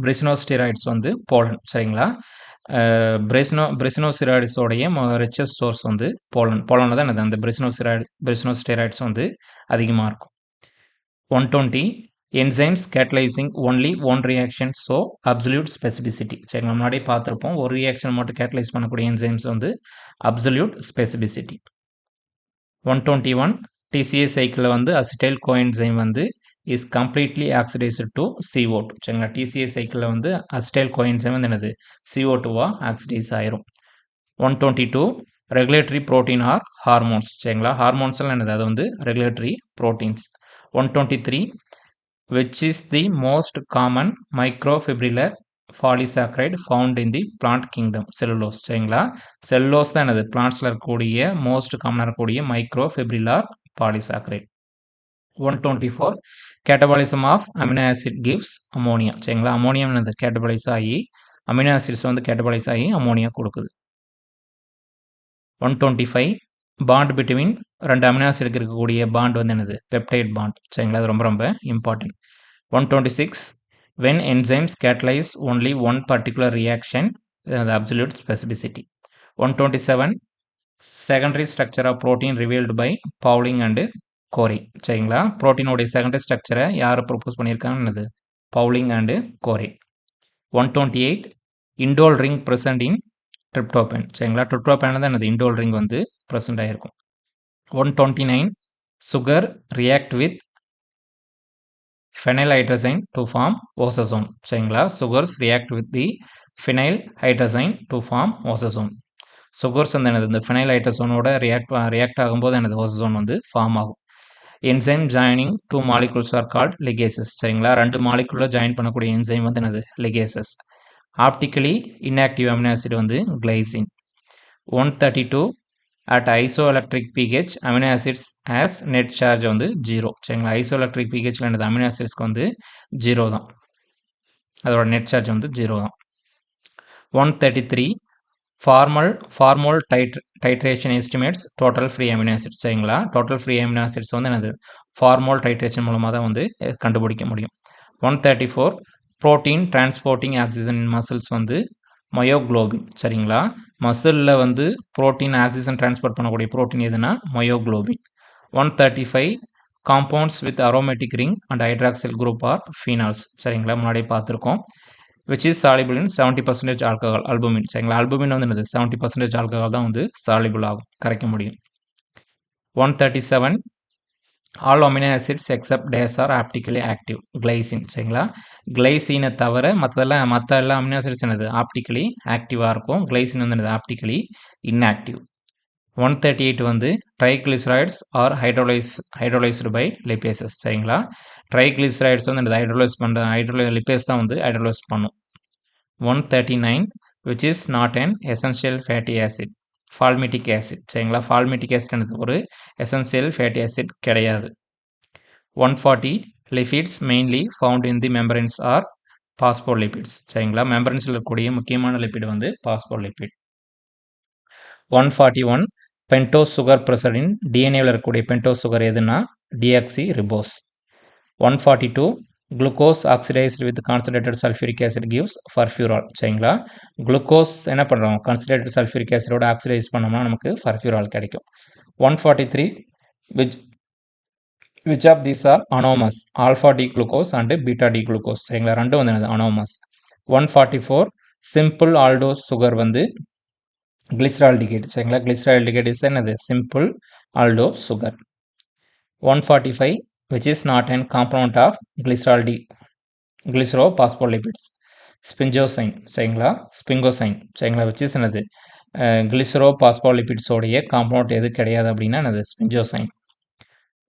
பிரிசினோஸ்டெராய்ட்ஸ் வந்து போலன். சரிங்களா? பிரிசினோஸ்டெராய்ட்ஸோடைய ரிச்சஸ்ட் சோர்ஸ் வந்து போலன். போலனில் தான் அந்த பிரிசினோஸ்டெராய்ட்ஸ் வந்து அதிகமாக இருக்கும். 120 enzymes catalyzing only one reaction, so absolute specificity. சரிங்களா? முன்னாடியே பார்த்துருப்போம். ஒரு ரியாக்ஷன் மட்டும் கேட்டலைஸ் பண்ணக்கூடிய என்சைம்ஸ் வந்து அப்சல்யூட் ஸ்பெசிபிசிட்டி. 121 TCA சைக்கிளில் வந்து அசிட்டைல் கோஎன்சைம் வந்து is completely oxidised to CO2. சரிங்களா? TCA சைக்கிளில் வந்து அசிட்டைல் கோஎன்சைம் வந்து என்னது CO2வா ஆக்சிடைஸ் ஆயிரும். 122 ரெகுலேட்டரி ப்ரோட்டீன் ஆர் ஹார்மோன்ஸ். சரிங்களா? ஹார்மோன்ஸ்லாம் என்னது அது வந்து regulatory proteins. 123 which is the most common microfibrillar polysaccharide found in the plant kingdom, cellulose. சரிங்களா? செல்லுலோஸ் தான் என்னது பிளான்ட்ஸில் இருக்கக்கூடிய மோஸ்ட் காமனாக இருக்கக்கூடிய microfibrillar polysaccharide. 124 catabolism of amino acid gives ammonia. சரிங்களா? அமோனியம் என்னது கேட்டபாலைஸ் ஆகி அமினோ ஆசிட்ஸ் வந்து கேட்டபாலைஸ் ஆகி அமோனியா கொடுக்குது. 125 பாண்ட் பிட்வீன் ரெண்டு அமினோ ஆசிட்க்கு இருக்கக்கூடிய பாண்ட் வந்து என்னது பெப்டைட் பாண்ட். சரிங்களா? அது ரொம்ப ரொம்ப important. 126 when enzymes catalyze only one particular reaction, the absolute specificity. 127 secondary structure of protein revealed by Pauling and Corey. சரிங்களா? புரோட்டீனோடைய செகண்டரி ஸ்ட்ரக்சரை யார் ப்ரொப்போஸ் பண்ணியிருக்காங்கன்னு பவுலிங் அண்ட் கோரி. 128 indole ring present in tryptophan. சரிங்களா? ட்ரிப்டோபேன் தான் என்னது இண்டோல் ரிங் வந்து present ஆகிருக்கும். 129 sugar react with phenyl hydrazine to form osazone. சரிங்களா? sugars react with the phenyl hydrazine to form osazone. sugars வந்து என்னது இந்த phenyl hydrazone-ஓட react ஆகும்போது என்னது osazone வந்து ஃபார்ம் ஆகும். enzyme joining two molecules are called ligases. சரிங்களா? ரெண்டு மாலிகுல ஜாயின் பண்ணக்கூடிய என்சைம் வந்து என்னது ligases. Optically inactive amino acid வந்து glycine. 132 at isoelectric pH amino acids has net charge வந்து 0. சரிங்களா? isoelectric pHல என்னது amino acidsக்கு வந்து 0 தான். அதோட net charge வந்து 0 தான். 133 formal titration estimates total free amino acids. சரிங்களா? total free amino acids வந்து என்னது formal titration மூலமாக தான் வந்து கண்டுபிடிக்க முடியும். 134 protein transporting oxygen in muscles வந்து மயோக்ளோபின். சரிங்களா? மசிலில் வந்து புரோட்டீன் ஆக்சிஜன் டிரான்ஸ்போர்ட் பண்ணக்கூடிய புரோட்டீன் எதுனா myoglobin. 135 compounds with aromatic ring and hydroxyl group are phenols. சரிங்களா? முன்னாடியே பார்த்துருக்கோம். Which is soluble in 70% alcohol, albumin. சரிங்களா? அல்புமின் வந்து என்னது 70% ஆல்கஹால் தான் வந்து சாலிபிள் ஆகும், கரைக்க முடியும். 137 all amino acids except these are optically active. Glycine. சரிங்களா? கிளைசினை தவிர மற்ற எல்லா அமினோ ஆசிட்ஸ் என்னது ஆப்டிக்கலி ஆக்டிவாக இருக்கும். கிளைசின் வந்து என்னது ஆப்டிக்கலி இன்ஆக்டிவ். 138 வந்து triglycerides are hydrolysed by lipases. சரிங்களா? ட்ரைக்ளிசரைட்ஸ் வந்து என்னது லிபேஸ் தான் வந்து ஹைட்ரோலைஸ் பண்ணும். 139 which is not an essential fatty acid, palmitic acid. சரிங்களா? ஃபால்மிட்டிக் ஆசிட் என்னது ஒரு எசென்சியல் ஃபேட்டி ஆசிட் கிடையாது. 140 lipids mainly found in the membranes are phospholipids. சரிங்களா? மெம்பரன்ஸில் இருக்கக்கூடிய முக்கியமான லிபிட் வந்து பாஸ்போலிபிட். 141 பென்டோஸ் சுகர் ப்ரெசரின் டிஎன்ஏவில் இருக்கக்கூடிய பென்டோஸ் சுகர் எதுனா deoxy ribose. 142 glucose oxidised with concentrated sulphuric acid gives furfural. சரிங்களா? குளுக்கோஸ் என்ன பண்ணுறோம் கான்சன்ட்ரேட்டட் சல்ஃபியூரிக் ஆசிடோட ஆக்சிடைஸ் பண்ணோம்னா நமக்கு ஃபர்ஃபியூரால் கிடைக்கும். 143 which of these are anomers, alpha D glucose and beta D glucose. சரிங்களா? ரெண்டும் வந்து என்னது அனோமஸ். 144 சிம்பிள் ஆல்டோஸ் சுகர் வந்து கிளிசரால்டிகேட். சரிங்களா? கிளிசரால்டிகேட் இஸ் என்னது simple aldo sugar. 145 which is not an component of glycerophospholipids, sphingosine. சரிங்களா? ஸ்பிங்கோசைன். சரிங்களா? which is என்னது glycerophospholipids உடைய காம்பவுண்ட் எது கிடையாது அப்படின்னா என்னது sphingosine.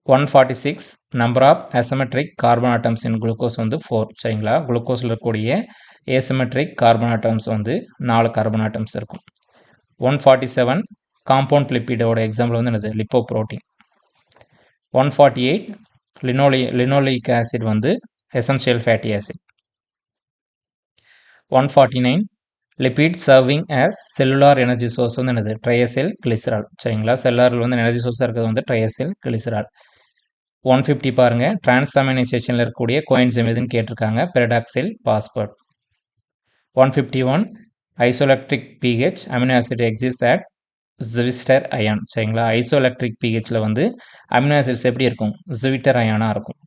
146 number of asymmetric carbon atoms in glucose வந்து 4. சரிங்களா? குளுக்கோஸில் இருக்கக்கூடிய ஏசிமெட்ரிக் கார்பன் ஆட்டம்ஸ் வந்து 4 கார்பன் ஆட்டம்ஸ் இருக்கும். 147 காம்பவுண்ட் லிப்பிடோட எக்ஸாம்பிள் வந்து என்னது லிப்போப்ரோட்டீன். 148 லினோலிக் ஆசிட் வந்து essential fatty acid. 149 lipid serving as cellular energy source வந்து என்னது ட்ரையசில் கிளிசரால். சரிங்களா? செல்லுலாரில் வந்து எனர்ஜி சோர்ஸாக இருக்கிறது வந்து ட்ரையசில் கிளிசரால். 150 பாருங்க டிரான்ஸ்அமைனைசேஷனில் இருக்கக்கூடிய கோஎன்சைம் எதுன்னு கேட்டிருக்காங்க pyridoxal phosphate. 151 isoelectric pH amino acid exist at zwitterion. சரிங்களா, ஐசோஎலக்ட்ரிக் pHல வந்து அமினோ ஆசிட்ஸ் எப்படி இருக்கும், ஜிவிட்டர் அயானாக இருக்கும்.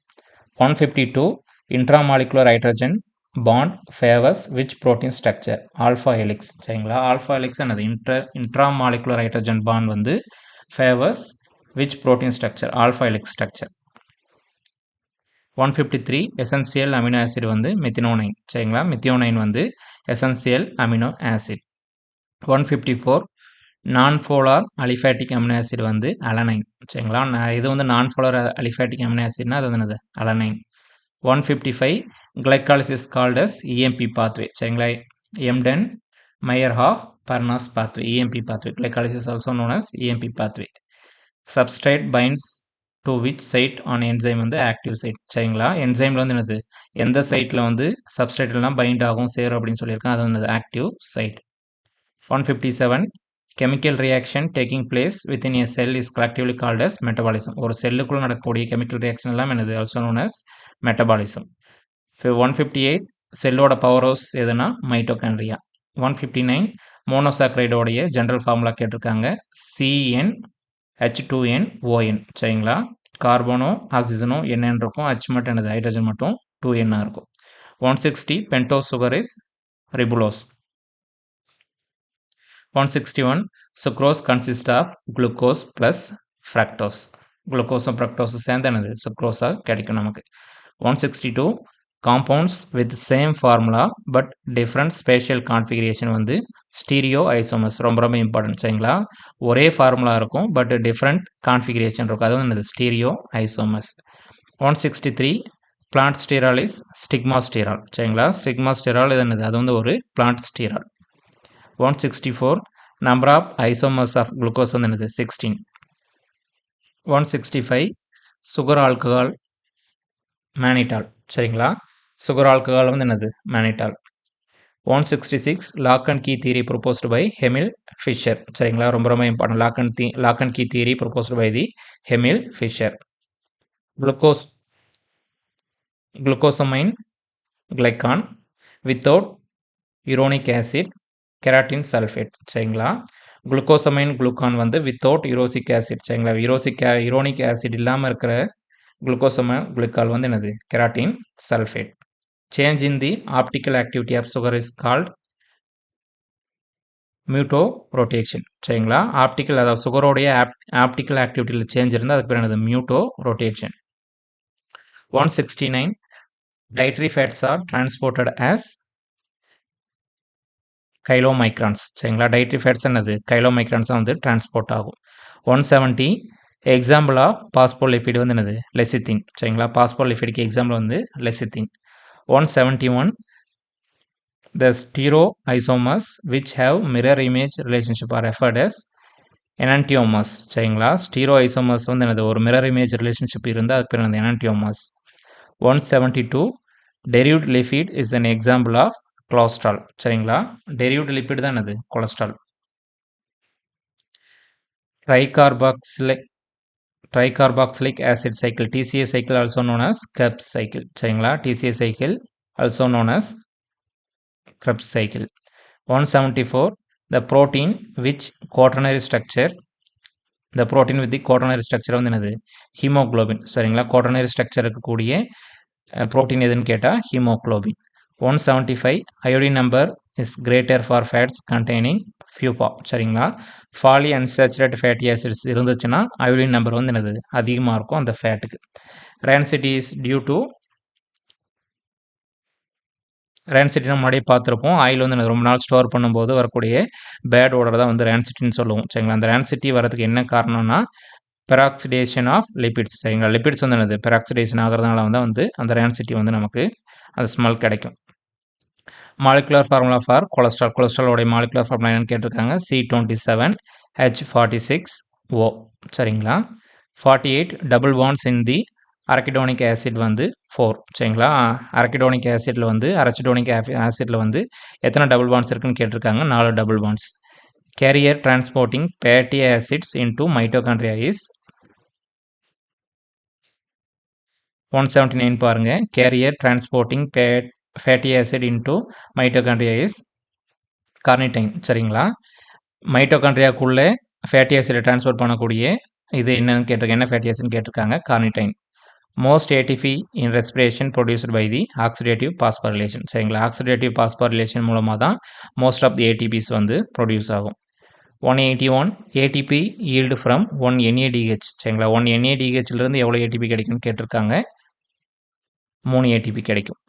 152 intramolecular hydrogen bond favours which protein structure, alpha helix. சரிங்களா, ஆல்ஃபா ஹெலிக்ஸ் என்னது, இன்ட்ராமாலிகுலர் ஹைட்ரஜன் பாண்ட் வந்து favours which protein structure, alpha helix structure. 153 essential amino acid வந்து மெத்தினோனைன். சரிங்களா, மெத்தியோனைன் வந்து எசென்சியல் அமினோ ஆசிட். 154 நான் போலார் அலிஃபேட்டிக் அமினோ ஆசிட் வந்து alanine. சரிங்களா, இது வந்து நான் போலார் அலிஃபேட்டிக் அமினோ ஆசிட்னா அது வந்து என்னது, alanine. 155 glycolysis called as EMP pathway. சரிங்களா, Embden Meyerhof Parnas pathway, EMP pathway. Glycolysis also known as EMP pathway. Substrate binds to which site on enzyme வந்து ஆக்டிவ் சைட். சரிங்களா, என்சைமில் வந்து என்னது, எந்த சைட்டில் வந்து சப்ஸ்ட்ரேட்லாம் பைண்ட் ஆகும் சேரும் அப்படின்னு சொல்லியிருக்கேன், அது வந்து active side. 157 chemical reaction taking place within a cell is collectively called as metabolism. ஒரு செல்லுக்குள்ள நடக்கக்கூடிய கெமிக்கல் ரியாக்ஷன் எல்லாம் என்னது, also known as metabolism. 158 செல்லோட பவர் ஹவுஸ் எதுனா மைட்டோகாண்ட்ரியா. 159 மோனோசாக்கரைடோடைய ஜென்ரல் ஃபார்முலா கேட்டிருக்காங்க, CnH2nOn. சரிங்களா, கார்பனோ ஆக்சிஜனோ என்னன்னு இருக்கும், H மட்டும் என்னது, ஹைட்ரஜன் மட்டும் 2n இருக்கும். 160 pentose sugar is ribulose. 161 sucrose consists of glucose plus fructose. glucose and fructose சேர்ந்து என்னது, sucrose கிடைக்கும் நமக்கு. 162 compounds with same formula but different spatial configuration வந்து ஸ்டீரியோ ஐசோமர்ஸ். ரொம்ப ரொம்ப இம்பார்ட்டன்ட். சரிங்களா, ஒரே ஃபார்முலா இருக்கும் பட் டிஃப்ரெண்ட் கான்ஃபிகரேஷன் இருக்கும், அது வந்து stereo isomers. 163 plant sterol is stigma sterol. சரிங்களா, ஸ்டிக்மா ஸ்டீரால் இது என்னது, அது வந்து ஒரு plant sterol. 164 number of isomers of glucose வந்து என்னது, 16. 165 சுகர் ஆல்கஹால் மேனிட்டால். சரிங்களா, சுகர் ஆல்கஹால் வந்து என்னது, mannitol. 166 lock and key theory proposed by Emil Fischer. சரிங்களா, ரொம்ப ரொம்ப important. Lock and key theory proposed by the Emil Fischer. Glucosamine glycan without uronic acid keratin sulphate. சரிங்களா, glucosamine glucan வந்து without uronic acid. சரிங்களா, uronic acid இல்லாமல் இருக்கிற குளுக்கோசமைன் குளுக்கால் வந்து என்னது, keratin sulphate. Change in the optical activity of sugar is called Mewtwo rotation. சரிங்களா, ஆப்டிக்கல் அதாவது சுகரோடைய ஆப்டிக்கல் ஆக்டிவிட்டியில் சேஞ்ச் இருந்தால் அதுக்கு பேர் என்னது, Mewtwo rotation. 169 dietary fats are transported as கைலோமைக்ரான்ஸ். சரிங்களா, டைட்ரி ஃபேட்ஸ் என்னது, கைலோமைக்ரான்ஸ் வந்து டிரான்ஸ்போர்ட் ஆகும். 170 எக்ஸாம்பிள் ஆஃப் பாஸ்போலிபிட் வந்து என்னது, லெசித்தின். சரிங்களா, பாஸ்போலிபிடுக்கு எக்ஸாம்பிள் வந்து lecithin. 171 the stereo isomers which have mirror image relationship are referred as enantiomers. சரிங்களா, ஸ்டீரோ ஐசோமர்ஸ் வந்து என்னது, ஒரு மிரர் இமேஜ் ரிலேஷன்ஷிப் இருந்தால் அதுக்கு பேர் என்னது, enantiomers. 172 derived lipid is an example of cholesterol. சரிங்களா, டெரிவ்டு லிப்பிட் தான் என்னது, cholesterol. Tricarboxylic acid cycle, TCA cycle also known as Krebs cycle. சரிங்களா, TCA cycle also known as Krebs cycle. 174 the protein which quaternary structure, the protein with the quaternary structure வந்து என்னது, haemoglobin. சரிங்களா, quaternary structure இருக்கக்கூடிய protein எதுன்னு கேட்டால் haemoglobin. 175 iodine number is greater for fats containing pupa. சரிங்களா, ஃபாலி unsaturated fatty acids இருந்துச்சுன்னா iodine number வந்து என்னது, அதிகமாக இருக்கும் அந்த ஃபேட்டுக்கு. ரேன்சிட்டி இஸ் டியூ டு, ரேன்சிட்டி நம்ம முன்னாடியே பார்த்துருப்போம், ஆயில் வந்து ரொம்ப நாள் ஸ்டோர் பண்ணும்போது வரக்கூடிய பேட் ஓடர் தான் வந்து ரேன்சிட்டின்னு சொல்லுவோம். சரிங்களா, அந்த ரேன்சிட்டி வரதுக்கு என்ன காரணம்னா பெராக்சிடேஷன் ஆஃப் லிபிட்ஸ். சரிங்களா, லிபிட்ஸ் வந்து என்னது, பெராக்சிடேஷன் ஆகிறதுனால வந்து அந்த ரேன்சிட்டி வந்து நமக்கு அந்த ஸ்மெல் கிடைக்கும். மாலிகுலர் ஃபார்முலா ஃபார் கொலஸ்ட்ரால், கொலஸ்ட்ராலோடைய மாலிகுலர் ஃபார்முலா என்னன்னு கேட்டிருக்காங்க, C27H46O. சரிங்களா, 48 double bonds in the arachidonic acid வந்து 4. சரிங்களா, அரக்கிடோனிக் ஆசிட்டில் வந்து அரச்சிடோனிக் ஆசிட்டில் வந்து எத்தனை டபுள் பாண்ட்ஸ் இருக்குன்னு கேட்டிருக்காங்க, 4 double bonds. Carrier transporting fatty acids into mitochondria is 179 பாருங்க. Carrier transporting fatty acid into mitochondria is carnitine. சரிங்களா? மைட்டோகாண்ட்ரியாக்குள்ளே ஃபேட்டி ஆசிடை டிரான்ஸ்போர்ட் பண்ணக்கூடிய இது என்னன்னு கேட்டிருக்காங்க. என்ன ஃபேட்டி ஆசிட்னு கேட்டிருக்காங்க? Carnitine. Most ATP in respiration produced by the oxidative phosphorylation. சரிங்களா? ஆக்சிடேட்டிவ் பாஸ்போரிலேஷன் மூலமாக தான் மோஸ்ட் ஆஃப் தி ஏடிபிஸ் வந்து ப்ரொடியூஸ் ஆகும். 181 ஏடிபி ஈல்டு ஃப்ரம் 1 NADH. சரிங்களா? 1 NADHலேருந்து எவ்வளோ ஏடிபி கிடைக்கும்னு கேட்டிருக்காங்க. 3 ஏடிபி கிடைக்கும்.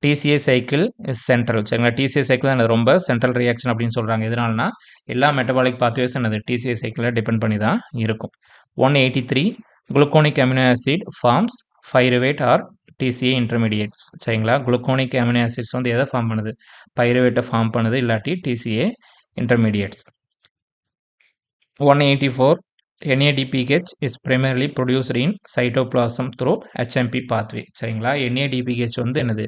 TCA cycle is central. சரிங்களா? டிசிஏ சைக்கிள் தான் ரொம்ப சென்ட்ரல் ரியாக்ஷன் அப்படின்னு சொல்கிறாங்க. எதனாலனா எல்லா மெட்டபாலிக் பாத்வேஸ் என்னது டிசிஏ சைக்கிளை டிபெண்ட் பண்ணி தான் இருக்கும். 183 glucogenic amino acid forms pyruvate or TCA intermediates. சரிங்களா? குளுக்கோனிக் அமினோ ஆசிட்ஸ் வந்து எதை ஃபார்ம் பண்ணுது? பைருவேட்டை ஃபார்ம் பண்ணுது, இல்லாட்டி TCA intermediates. 184 NADPH is primarily produced in cytoplasm through HMP pathway. சரிங்களா? NADPH வந்து என்னது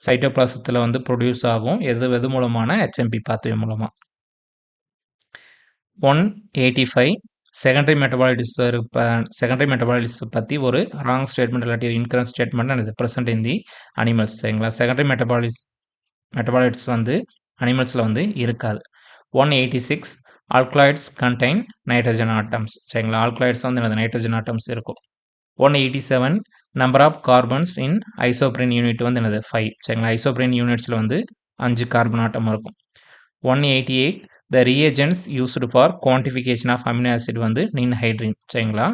சைட்டோபிளாசத்தில் வந்து ப்ரொடியூஸ் ஆகும். எது மூலமான? HMP pathway மூலமா. 185 செகண்டரி மெட்டபாலிட்ஸ் பற்றி ஒரு ராங் ஸ்டேட்மெண்ட் இல்லாட்டி இன்கரண்ட் ஸ்டேட்மெண்ட் என்னது ப்ரெசென்ட் இன் தி அனிமல்ஸ். சரிங்களா? செகண்டரி மெட்டபாலிட்ஸ் வந்து அனிமல்ஸில் வந்து இருக்காது. 186 ஆல்கலாய்ட்ஸ் கண்டெயின் நைட்ரஜன் ஆட்டம்ஸ். சரிங்களா? ஆல்கலாய்ட்ஸ் வந்து என்னது நைட்ரஜன் ஆட்டம்ஸ் இருக்கும். 187 number of carbons in isoprene unit வந்து என்னது 5. சரிங்களா? ஐசோப்ரின் யூனிட்ஸில் வந்து 5 கார்பன் ஆட்டம் இருக்கும். 188 the reagents used for quantification of amino acid வந்து நின்ஹைட்ரின். சரிங்களா?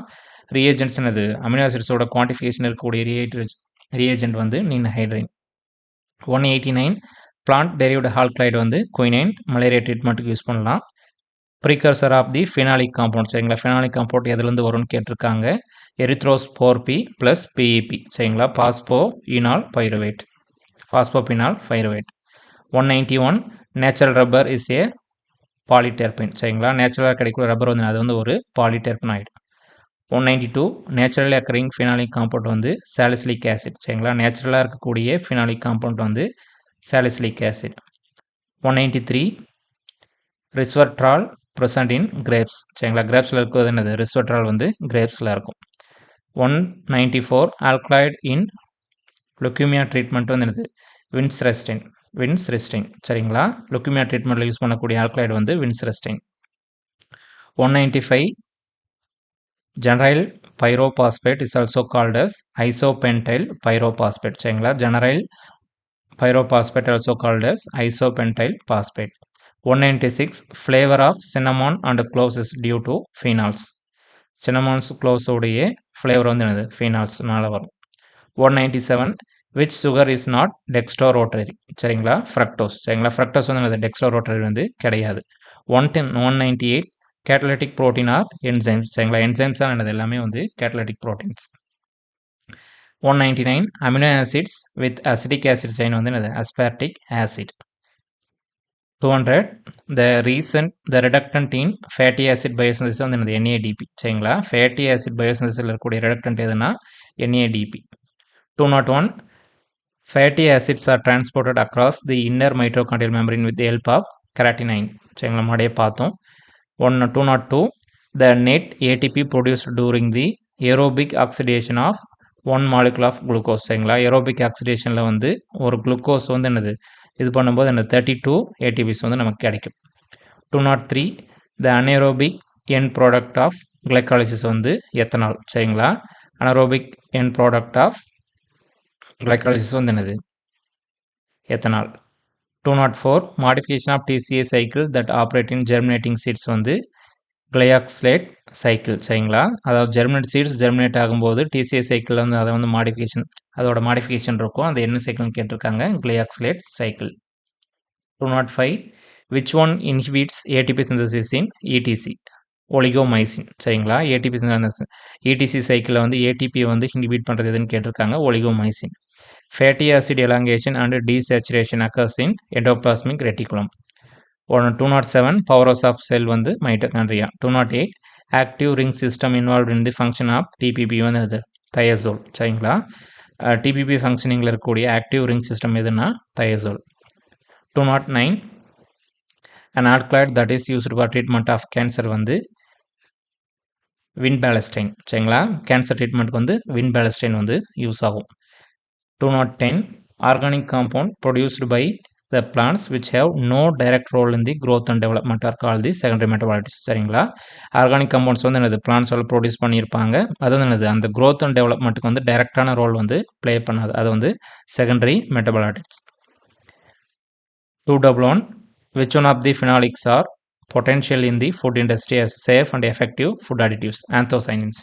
ரியேஜென்ட்ஸ் என்னது அமினோ ஆசிட்ஸோட குவான்டிஃபிகேஷன் இருக்கக்கூடிய ரியேஜென்ட் வந்து நின்ஹைட்ரின். 189 பிளான்ட் டெரிவ்டு ஆல்கலைடு வந்து குயினைன் மலேரியா ட்ரீட்மெண்ட்டுக்கு யூஸ் பண்ணலாம். Precursor of the phenolic compound. சரிங்களா? ஃபினாலிக் காம்பவுண்ட் எதுலேருந்து வரும்னு கேட்டிருக்காங்க. Erythrose P plus PEP. சரிங்களா? Phosphoenol pyruvate. 191 natural rubber is a polyterpene. சரிங்களா? நேச்சுரலாக கிடைக்கிற ரப்பர் வந்து அது வந்து ஒரு polyterpenoid. 192 naturally occurring phenolic compound வந்து சாலிசிலிக் ஆசிட். சரிங்களா? நேச்சுரலாக இருக்கக்கூடிய ஃபினாலிக் காம்பவுண்ட் வந்து salicylic acid. 193 resveratrol present in grapes. சரிங்களா? கிரேப்ஸில் இருக்கிறது என்னது ரிஸ்வர்ட்ரால் வந்து கிரேப்ஸில் இருக்கும். 194 ஆல்கலாய்டு இன் லுக்யூமியா ட்ரீட்மெண்ட் வந்து என்னது வின்ஸ்ரெஸ்டின். சரிங்களா? லுக்யூமியா ட்ரீட்மெண்ட்டில் யூஸ் பண்ணக்கூடிய ஆல்கலாய்டு வந்து vincristine. 195 geranyl pyrophosphate is also called as isopentenyl pyrophosphate. சரிங்களா? Geranyl pyrophosphate also called as isopentenyl phosphate. 196 flavour of cinnamon and cloves is due to phenols. Cinnamons க்ளோவ்ஸோடைய ஃப்ளேவர் வந்து என்னது ஃபீனால்ஸ்னால வரும். 197 which sugar is not dextrorotatory. சரிங்களா? Fructose. சரிங்களா? Fructose வந்து என்னது டெக்ஸ்ட்ரோரோட்டரி வந்து கிடையாது. 198 கேட்டலிட்டிக் புரோட்டீன் ஆர் என்சைம்ஸ். சரிங்களா? என்சைம்ஸ் தான் என்னது எல்லாமே வந்து catalytic proteins. 199 amino acids with acetic acid chain வந்து என்னது aspartic acid. 200 the reductant in fatty acid biosynthesis வந்து என்னது NADP. சரிங்களா? fatty acid biosynthesis இருக்கக்கூடிய reductant எதுனா NADP. 201 fatty acids are transported across the inner mitochondrial membrane with the help of creatinine. சரிங்களா? முன்னாடியே பார்த்தோம். 202 the net ATP produced during the aerobic oxidation of one molecule of glucose. சரிங்களா? aerobic oxidationல வந்து ஒரு glucose வந்து என்னது இது பண்ணும்போது என்ன 32 ATPs வந்து நமக்கு கிடைக்கும். 203 the anaerobic end product of glycolysis வந்து எத்தனால். சரிங்களா? anaerobic end product of glycolysis வந்து என்னது ethanol. 204 modification of TCA cycle that operate in germinating seeds வந்து கிளையாக்ஸ்லேட் சைக்கிள். சரிங்களா? அதாவது ஜெர்மினேட் ஆகும்போது டிசிஏ சைக்கிள் வந்து அதை வந்து அதோட மாடிஃபிகேஷன் இருக்கும். அது என்ன சைக்கிள்னு கேட்டிருக்காங்க. Glyoxylate cycle. 205 which one inhibits ATP synthesis in ETC? Oligomycin. சரிங்களா? ATP ETC சைக்கிளில் வந்து ATP வந்து இன்ஹிபிட் பண்ணுறது எதுன்னு கேட்டிருக்காங்க. Oligomycin. Fatty acid elongation and desaturation occurs in endoplasmic reticulum. 207 powers of cell வந்து mitochondria. 208 active ring system involve in the function of TPP வந்து அது தயசோல். சரிங்களா? TPP ஃபங்க்ஷனிங்கில் இருக்கக்கூடிய ஆக்டிவ் ரிங் சிஸ்டம் எதுனா தயசோல். 209 an alkaloid that is used for treatment of cancer வந்து வின்பாலஸ்டைன் சரிங்களா. Cancer ட்ரீட்மெண்ட்டுக்கு வந்து வின்பாலஸ்டைன் வந்து யூஸ் ஆகும். 210 organic compound produced by the plants which have no direct role in the growth and development are called the secondary metabolites சரிங்களா. Organic compounds வந்து என்னது பிளான்ட்ஸால் produce பண்ணியிருப்பாங்க, அது வந்து என்னது அந்த growth and developmentக்கு வந்து டைரக்டான ரோல் வந்து ப்ளே பண்ணாது, அது வந்து secondary metabolites. 211 which one of the phenolics are potential in the food industry as safe and effective food additives? Anthocyanins.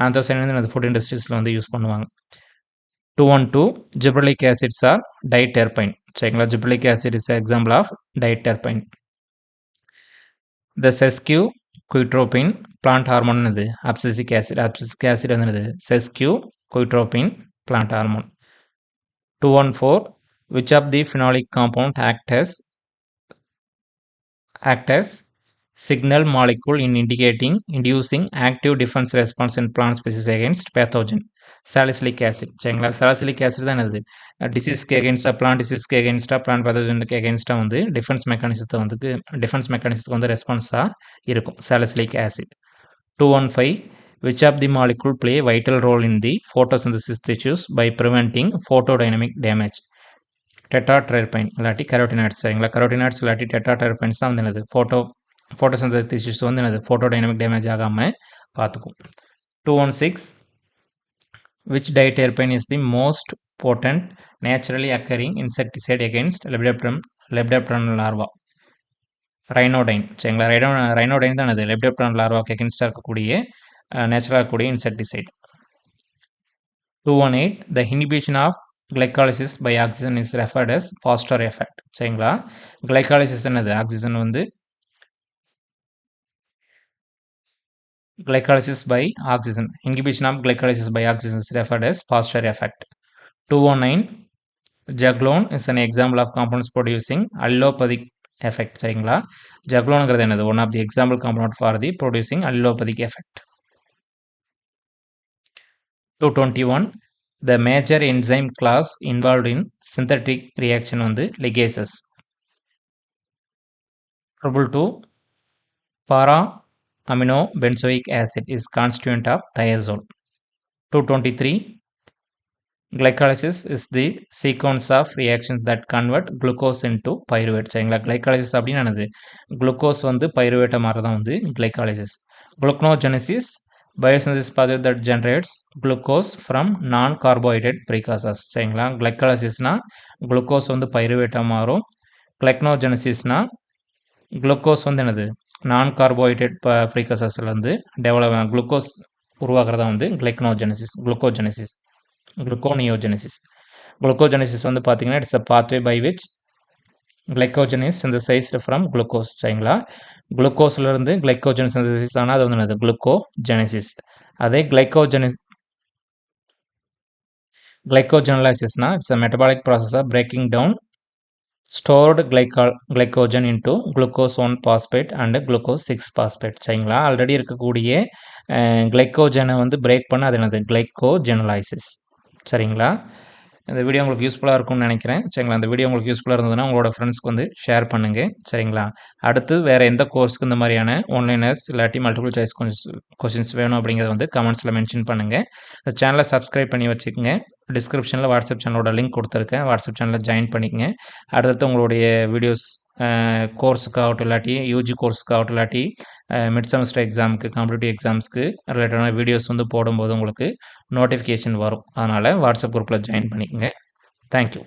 Anthocyanins வந்து ஃபுட் இண்டஸ்ட்ரீஸில் வந்து யூஸ் பண்ணுவாங்க. 212 gibberellic acids are diterpene சரிங்களா. gibberellic acid is an example of diterpene. the sesquiterpene plant hormone என்னது abscisic acid. abscisic acid வந்து என்னது sesquiterpene plant hormone. 214 which of the phenolic compound act as signal molecule in inducing active defense response in plant species against pathogen? salicylic acid சரிங்களா. salicylic acid தான் என்னது டிசீஸ்க்கு எகென்ஸ்டாக plant டிசீஸ்க்கு எகென்ஸ்டாக plant பேத்தோஜனுக்கு எகென்ஸ்டாக வந்து defence மெக்கானிசத்துக்கு வந்து ரெஸ்பான்ஸாக இருக்கும் salicylic acid. 215 which of the molecule play vital role in the photosynthesis tissues by preventing photodynamic damage? டெட்ராடெர்பைன் இல்லாட்டி carotenoids சரிங்களா. Carotenoids இல்லாட்டி டெட்ராடெர்பைன்ஸ் தான் வந்து என்னது ஃபோட்டோசிந்தசிஸ் டிஷ்யூஸ் வந்து என்னது ஃபோட்டோடைனமிக் டேமேஜ் ஆகாமல் பார்த்துக்கும். 216 which diterpene is the most potent naturally occurring insecticide against lepidopteran larva? ரைனோடைன் சரிங்களா. ரைனோடைன் தான் என்னது லெப்டோப்டரான் லார்வாக்கு எகென்ஸ்டாக இருக்கக்கூடிய நேச்சுரலாக இருக்கக்கூடிய insecticide. 218 the inhibition of glycolysis by oxygen is referred as Foster effect சரிங்களா. glycolysis என்னது ஆக்சிஜன் வந்து glycolysis by oxygen, inhibition of glycolysis by oxygen is referred as Foster effect. 219 ஜக்லோன் is an example of compounds producing allopathic effect சரிங்களா. ஜக்லோனுங்கிறது என்னது one of the example compound for the producing allopathic effect. 221 the major enzyme class involved in synthetic reaction வந்து ligases. 222 para amino benzoic acid is constituent of thiazole. 223 glycolysis is the sequence of reactions that convert glucose into pyruvate சரிங்களா. glycolysis அப்படின்னு என்னது glucose வந்து பைருவேட்டை மாறதான் வந்து glycolysis. gluconeogenesis biosynthesis pathway that generates glucose from non-carbohydrate precursors சரிங்களா. glycolysisனா glucose வந்து பைருவேட்டா மாறும். gluconeogenesisனா glucose வந்து என்னது நான் கார்போஹைட்ரேட் ப்ரீகர்சர்ஸ்லேருந்து குளுக்கோஸ் உருவாக்குறதா வந்து குளுக்கோஜெனசிஸ். குளுக்கோஜெனசிஸ் வந்து பார்த்தீங்கன்னா it's a pathway by which glycogen is synthesized from glucose சரிங்களா. குளுக்கோஸ்லேருந்து glycogen synthesis ஆனால் அது வந்து என்னது குளுக்கோஜெனசிஸ். அதே glycogenolysis it's a metabolic process of breaking down stored glycogen into glucose 1 phosphate and glucose 6 phosphate சரிங்களா. ஆல்ரெடி இருக்கக்கூடிய கிளைக்கோஜனை வந்து பிரேக் பண்ண அது என்னது கிளைக்கோஜெனலைசிஸ் சரிங்களா. இந்த வீடியோ உங்களுக்கு யூஸ்ஃபுல்லாக இருக்கும்னு நினைக்கிறேன் சரிங்களா. அந்த வீடியோ உங்களுக்கு யூஸ்ஃபுல்லாக இருந்ததுன்னா உங்களோட ஃப்ரெண்ட்ஸ்க்கு வந்து ஷேர் பண்ணுங்கள் சரிங்களா. அடுத்து வேறு எந்த கோர்ஸ்க்கு இந்த மாதிரியான ஒன்லைனர்ஸ் இல்லாட்டி மல்டிபிள் சாய்ஸ் கொஸ்டின்ஸ் வேணும் அப்படிங்கிறத வந்து கமெண்ட்ஸில் மென்ஷன் பண்ணுங்கள். இந்த சேனலை சப்ஸ்கிரைப் பண்ணி வச்சுக்கோங்க. டிஸ்கிரிப்ஷனில் வாட்ஸ்அப் சேனலோட லிங்க் கொடுத்துருக்கேன், வாட்ஸ்அப் சேனலில் ஜாயின் பண்ணிக்கங்க. அடுத்தடுத்து உங்களுடைய வீடியோஸ் கோர்ஸுக்காகட்டும் இல்லாட்டி யூஜி கோர்ஸுக்காகட்டும் இல்லாட்டி மிட் செமஸ்டர் எக்ஸாமுக்கு காம்படிட்டிவ் எக்ஸாம்ஸ்க்கு ரிலேட்டடான வீடியோஸ் வந்து போடும்போது உங்களுக்கு நோட்டிஃபிகேஷன் வரும். அதனால் வாட்ஸ்அப் குரூப்பில் ஜாயின் பண்ணிக்கங்க. தேங்க்யூ.